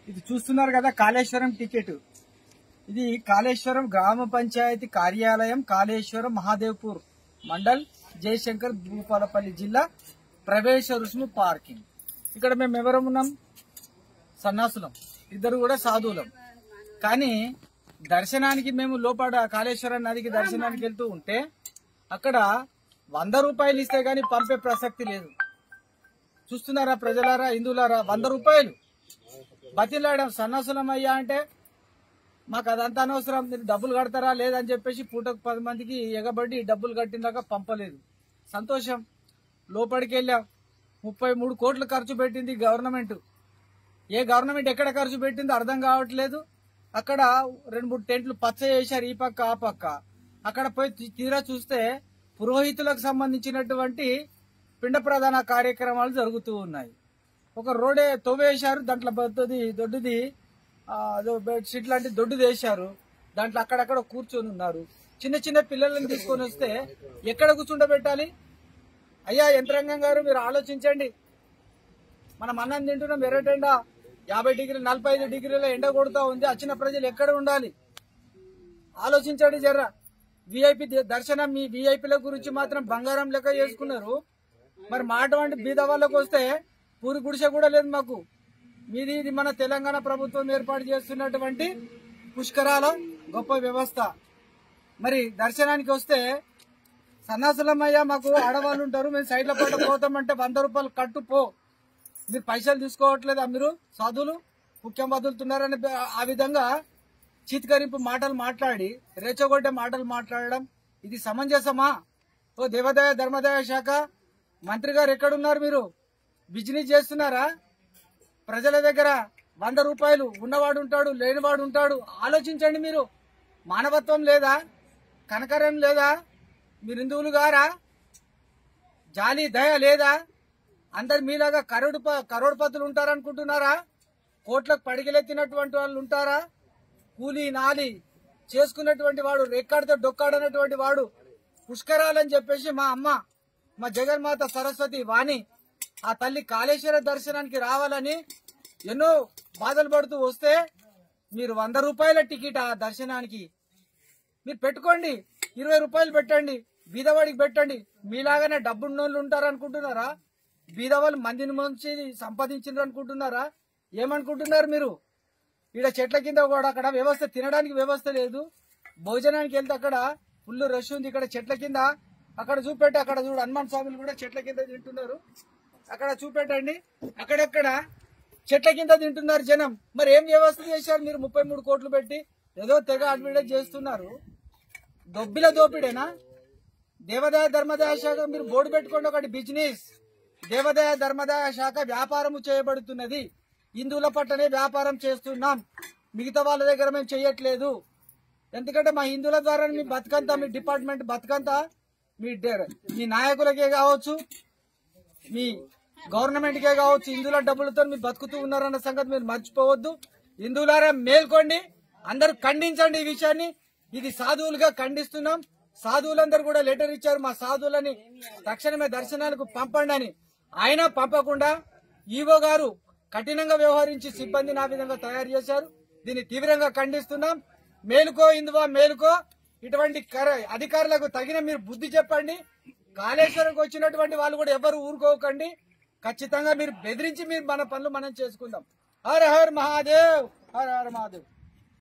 ఇది చూస్తున్నారు కదా కాళేశ్వరం టికెట్. ఇది కాళేశ్వరం గ్రామ పంచాయతీ కార్యాలయం, కాళేశ్వరం మహాదేవ్పూర్ మండల్, జయశంకర్, భూపాలపల్లి జిల్లా, ప్రవేశ రుసుము పార్కింగ్. ఇక్కడ మేము ఎవరం ఉన్నాం? సన్నాసులం, ఇద్దరు కూడా సాధువులం. కానీ దర్శనానికి మేము లోపల కాళేశ్వరం నదికి దర్శనానికి వెళ్తూ ఉంటే అక్కడ 100 రూపాయలు ఇస్తే గానీ పంపే ప్రసక్తి లేదు. చూస్తున్నారా ప్రజలారా, హిందువులారా? 100 రూపాయలు బతిలాడాం. సన్నాసులం అయ్యా అంటే మాకు అదంతా అనవసరం, మీరు డబ్బులు కడతారా లేదని చెప్పేసి పూటకు 10 మందికి ఎగబడి డబ్బులు కట్టిందాక పంపలేదు. సంతోషం. లోపలికి వెళ్ళాం. 33 కోట్లు ఖర్చు పెట్టింది గవర్నమెంట్. ఏ గవర్నమెంట్ ఎక్కడ ఖర్చు పెట్టిందో అర్థం కావట్లేదు. అక్కడ 2-3 టెంట్లు పచ్చ చేశారు, ఈ పక్క ఆ పక్క. అక్కడ పోయి తీరా చూస్తే పురోహితులకు సంబంధించినటువంటి పిండ ప్రధాన కార్యక్రమాలు జరుగుతూ ఉన్నాయి. ఒక రోడే తవ్వేశారు, దాంట్లో దొడ్డుది బెడ్షీట్ లాంటి దొడ్డుది వేశారు. దాంట్లో అక్కడక్కడ కూర్చొని ఉన్నారు. చిన్న చిన్న పిల్లలను తీసుకొని వస్తే ఎక్కడ కూర్చుండబెట్టాలి? అయ్యా యంత్రాంగం గారు, మీరు ఆలోచించండి. మనం అన్నం తింటున్నాం, ఎర్రటెండా 50 డిగ్రీలు 45 డిగ్రీల ఎండ కొడుతూ ఉంది. వచ్చిన ప్రజలు ఎక్కడ ఉండాలి? ఆలోచించండి జర్రా. విఐపి దర్శనం, మీ విఐపీల గురించి మాత్రం బంగారం లెక్క చేసుకున్నారు. మరి మా అటువంటి బీద వాళ్ళకు వస్తే పూరి గుడిసె కూడా లేదు మాకు. మీది ఇది మన తెలంగాణ ప్రభుత్వం ఏర్పాటు చేస్తున్నటువంటి పుష్కరాల గొప్ప వ్యవస్థ. మరి దర్శనానికి వస్తే సన్నాసులమయ్యా, మాకు ఆడవాళ్ళు ఉంటారు, మేము సైడ్ల పాట పోతామంటే 100 రూపాయలు కట్టు పో. మీరు పైసలు తీసుకోవట్లేదా? మీరు సాధువులు ముఖ్యం వదులుతున్నారని ఆ విధంగా చీత్కరింపు మాటలు మాట్లాడి, రెచ్చగొట్టే మాటలు మాట్లాడడం ఇది సమంజసమా? ఓ దేవాదాయ ధర్మాదాయ శాఖ మంత్రి గారు ఎక్కడున్నారు? మీరు బిజినెస్ చేస్తున్నారా? ప్రజల దగ్గర 100 రూపాయలు ఉన్నవాడు ఉంటాడు, లేనివాడు ఉంటాడు. ఆలోచించండి. మీరు మానవత్వం లేదా? కనకరం లేదా? మీరు హిందువులు గారా? జాలి దయ లేదా? అందరు మీలాగా కరోడ్పతులు ఉంటారనుకుంటున్నారా? కోట్లకు పడిగెలెత్తినటువంటి వాళ్ళు ఉంటారా? కూలీ నాలి చేసుకున్నటువంటి వాడు, రెక్కాడితో డొక్కాడనటువంటి వాడు పుష్కరాలని చెప్పేసి మా అమ్మ, మా జగన్మాత సరస్వతి వాణి, ఆ తల్లి కాళేశ్వర దర్శనానికి రావాలని ఎన్నో బాధలు పడుతూ వస్తే మీరు 100 రూపాయల టికెట్ ఆ దర్శనానికి మీరు పెట్టుకోండి. 20 రూపాయలు పెట్టండి, బీదవాడికి పెట్టండి. మీలాగానే డబ్బున్నోళ్ళు ఉంటారనుకుంటున్నారా? బీదవాళ్ళు మందిని మంచి సంపాదించారు అనుకుంటున్నారా? ఏమనుకుంటున్నారు మీరు? ఈడ చెట్ల కింద కూడా అక్కడ వ్యవస్థ, తినడానికి వ్యవస్థ లేదు. భోజనానికి వెళ్తే అక్కడ ఫుల్ రష్ ఉంది. ఇక్కడ చెట్ల కింద అక్కడ చూపెట్టి, అక్కడ చూడు హనుమాన్ స్వామిలు కూడా చెట్ల కింద తింటున్నారు. అక్కడ చూపెట్టండి, అక్కడెక్కడ చెట్ల కింద తింటున్నారు జనం. మరి ఏం వ్యవస్థ చేశారు మీరు? 33 కోట్లు పెట్టి ఏదో తెగ అడ్వర్టైజ్ చేస్తున్నారు. దొబ్బిల దోపిడేనా? దేవాదాయ ధర్మాదాయ శాఖ మీరు బోర్డు పెట్టుకోండి, ఒకటి బిజినెస్. దేవాదాయ ధర్మాదాయ శాఖ వ్యాపారము చేయబడుతున్నది. హిందువుల పట్టనే వ్యాపారం చేస్తున్నాం, మిగతా వాళ్ళ దగ్గర మేము చేయట్లేదు. ఎందుకంటే మా హిందువుల ద్వారా మీ బతుకంతా, మీ డిపార్ట్మెంట్ బతుకంతా మీ నాయకులకే కావచ్చు, మీ గవర్నమెంట్ కే కావచ్చు, హిందువుల డబ్బులతో మీరు బతుకుతూ ఉన్నారన్న సంగతి మీరు మర్చిపోవద్దు. హిందువులారా మేల్కోండి, అందరూ ఖండించండి ఈ విషయాన్ని. ఇది సాధువులుగా ఖండిస్తున్నాం. సాధువులందరూ కూడా లెటర్ ఇచ్చారు, మా సాధువులని తక్షణమే దర్శనాలకు పంపండి అని. ఆయన పంపకుండా ఈవో గారు కఠినంగా వ్యవహరించి సిబ్బందిని ఆ విధంగా తయారు చేశారు. దీన్ని తీవ్రంగా ఖండిస్తున్నాం. మేలుకో హిందువా, మేలుకో. ఇటువంటి అధికారులకు తగిన మీరు బుద్ధి చెప్పండి. కాళేశ్వరంకి వచ్చినటువంటి వాళ్ళు కూడా ఎవరు ఊరుకోకండి. ఖచ్చితంగా మీరు బెదిరించి మీరు మన పనులు మనం చేసుకుందాం. హర హర్ మహాదేవ్, హర హర్ మహాదేవ్.